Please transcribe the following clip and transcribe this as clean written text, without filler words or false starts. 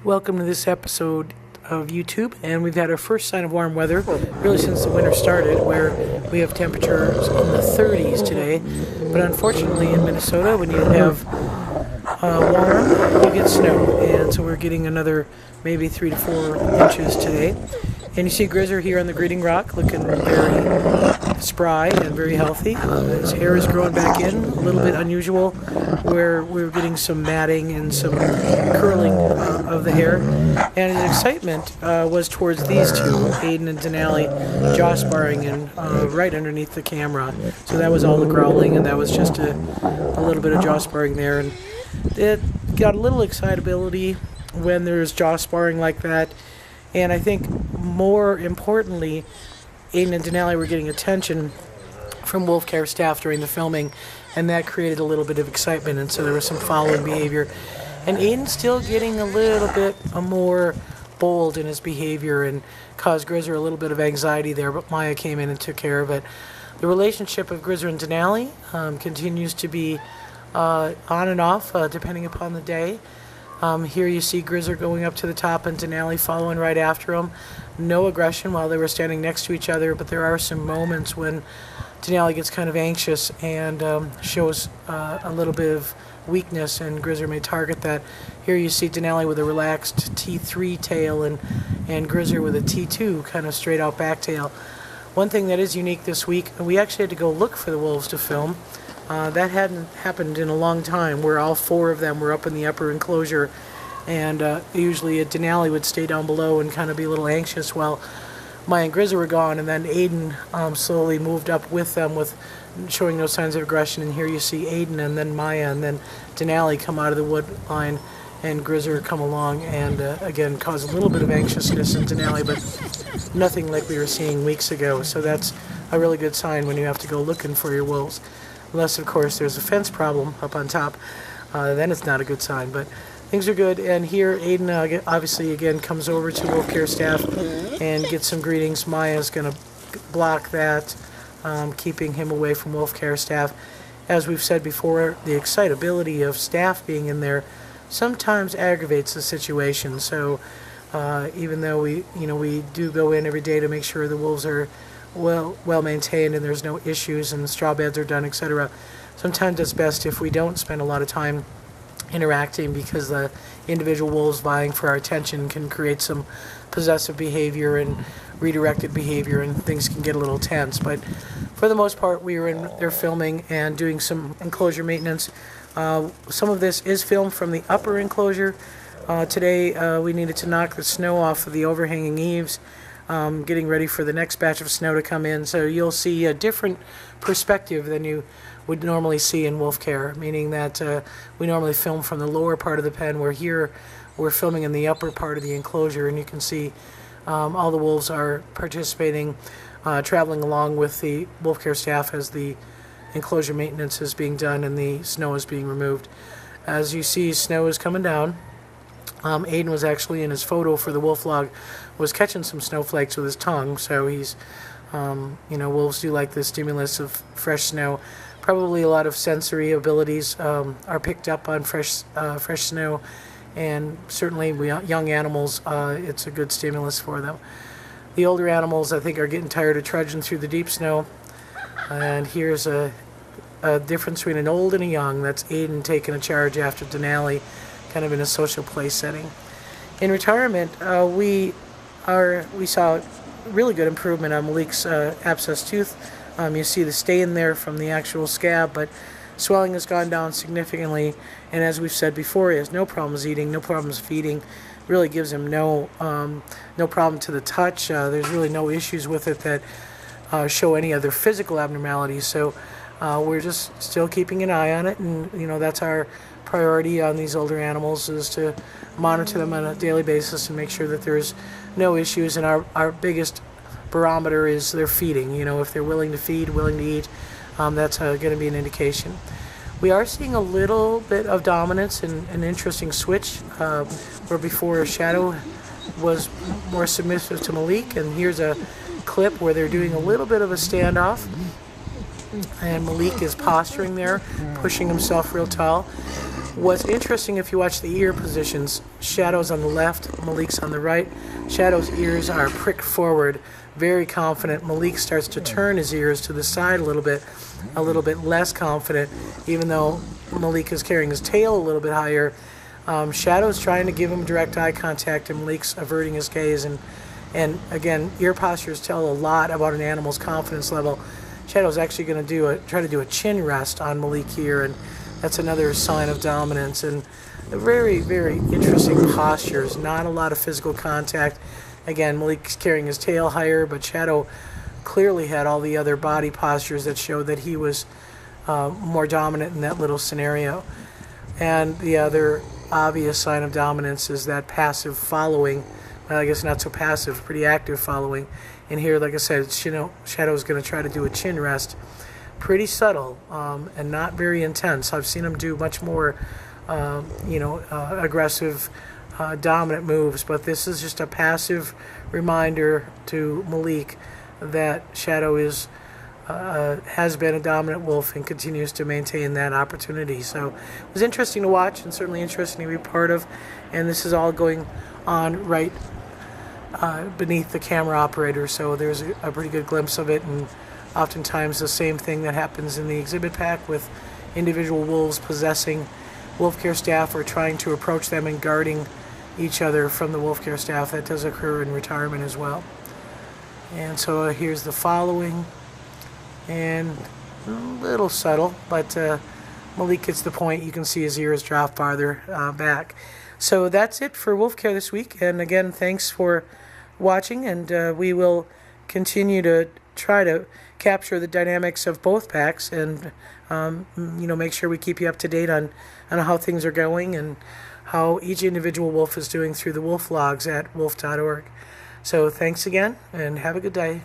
Welcome to this episode of YouTube, and we've had our first sign of warm weather really since the winter started, where we have temperatures in the 30s today. But unfortunately in Minnesota, when you have warm, you get snow, and so we're getting another maybe 3 to 4 inches today. And you see Grizzer here on the greeting rock looking very spry and very healthy. His hair is growing back in, a little bit unusual, where we're getting some matting and some curling of the hair. And his excitement was towards these two, Aiden and Denali, jaw sparring and right underneath the camera. So that was all the growling, and that was just a little bit of jaw sparring there. And it got a little excitability when there's jaw sparring like that. And I think more importantly, Aiden and Denali were getting attention from Wolf Care staff during the filming, and that created a little bit of excitement, and so there was some following behavior. And Aiden's still getting a little bit more bold in his behavior and caused Grizzer a little bit of anxiety there, but Maya came in and took care of it. The relationship of Grizzer and Denali continues to be on and off depending upon the day. Here you see Grizzer going up to the top and Denali following right after him. No aggression while they were standing next to each other, but there are some moments when Denali gets kind of anxious and shows a little bit of weakness, and Grizzer may target that. Here you see Denali with a relaxed T3 tail and Grizzer with a T2 kind of straight out back tail. One thing that is unique this week, we actually had to go look for the wolves to film. That hadn't happened in a long time, where all four of them were up in the upper enclosure, and usually Denali would stay down below and kind of be a little anxious while Maya and Grizzer were gone, and then Aiden slowly moved up with them with showing no signs of aggression. And here you see Aiden and then Maya and then Denali come out of the wood line, and Grizzer come along and again cause a little bit of anxiousness in Denali, but nothing like we were seeing weeks ago. So that's a really good sign when you have to go looking for your wolves. Unless, of course, there's a fence problem up on top, then it's not a good sign. But things are good, and here Aiden obviously again comes over to Wolf Care staff and gets some greetings. Maya's going to block that, keeping him away from Wolf Care staff. As we've said before, the excitability of staff being in there sometimes aggravates the situation. So even though we do go in every day to make sure the wolves are well maintained and there's no issues and the straw beds are done, etc., sometimes it's best if we don't spend a lot of time interacting, because the individual wolves vying for our attention can create some possessive behavior and redirected behavior, and things can get a little tense. But for the most part, we were in there filming and doing some enclosure maintenance. Some of this is filmed from the upper enclosure. Today we needed to knock the snow off of the overhanging eaves, getting ready for the next batch of snow to come in. So you'll see a different perspective than you would normally see in Wolf Care, meaning that we normally film from the lower part of the pen, where here we're filming in the upper part of the enclosure, and you can see all the wolves are participating, traveling along with the Wolf Care staff as the enclosure maintenance is being done and the snow is being removed. As you see, snow is coming down. Aiden was actually, in his photo for the wolf log, was catching some snowflakes with his tongue, so he's, wolves do like the stimulus of fresh snow. Probably a lot of sensory abilities are picked up on fresh snow, and certainly young animals, it's a good stimulus for them. The older animals, I think, are getting tired of trudging through the deep snow, and here's a difference between an old and a young. That's Aiden taking a charge after Denali, kind of in a social play setting. In retirement, we saw really good improvement on Malik's abscess tooth. You see the stain there from the actual scab, but swelling has gone down significantly, and as we've said before, he has no problems eating, no problems feeding. Really gives him no problem to the touch. There's really no issues with it that show any other physical abnormalities. So we're just still keeping an eye on it, and that's our priority on these older animals, is to monitor them on a daily basis and make sure that there's no issues. And our biggest barometer is their feeding. If they're willing to feed, willing to eat, that's going to be an indication. We are seeing a little bit of dominance and an interesting switch, where before Shadow was more submissive to Malik, and here's a clip where they're doing a little bit of a standoff, and Malik is posturing there, pushing himself real tall. What's interesting, if you watch the ear positions, Shadow's on the left, Malik's on the right. Shadow's ears are pricked forward, very confident. Malik starts to turn his ears to the side a little bit less confident, even though Malik is carrying his tail a little bit higher. Shadow's trying to give him direct eye contact, and Malik's averting his gaze. And again, ear postures tell a lot about an animal's confidence level. Shadow's actually going to try to do a chin rest on Malik here, and that's another sign of dominance. And very, very interesting postures. Not a lot of physical contact. Again, Malik's carrying his tail higher, but Shadow clearly had all the other body postures that showed that he was more dominant in that little scenario. And the other obvious sign of dominance is that passive following. Well, I guess not so passive, pretty active following. And here, like I said, Shadow's going to try to do a chin rest. Pretty subtle and not very intense. I've seen him do much more, aggressive, dominant moves, but this is just a passive reminder to Malik that Shadow has been a dominant wolf and continues to maintain that opportunity. So it was interesting to watch and certainly interesting to be part of. And this is all going on right beneath the camera operator, so there's a pretty good glimpse of it. And oftentimes the same thing that happens in the exhibit pack with individual wolves possessing wolf care staff or trying to approach them and guarding each other from the wolf care staff. That does occur in retirement as well. And so here's the following, and a little subtle, but Malik gets the point. You can see his ears drop farther back. So that's it for wolf care this week. And again, thanks for watching, and we will continue to try to capture the dynamics of both packs, and make sure we keep you up to date on how things are going and how each individual wolf is doing through the wolf logs at wolf.org. So thanks again, and have a good day.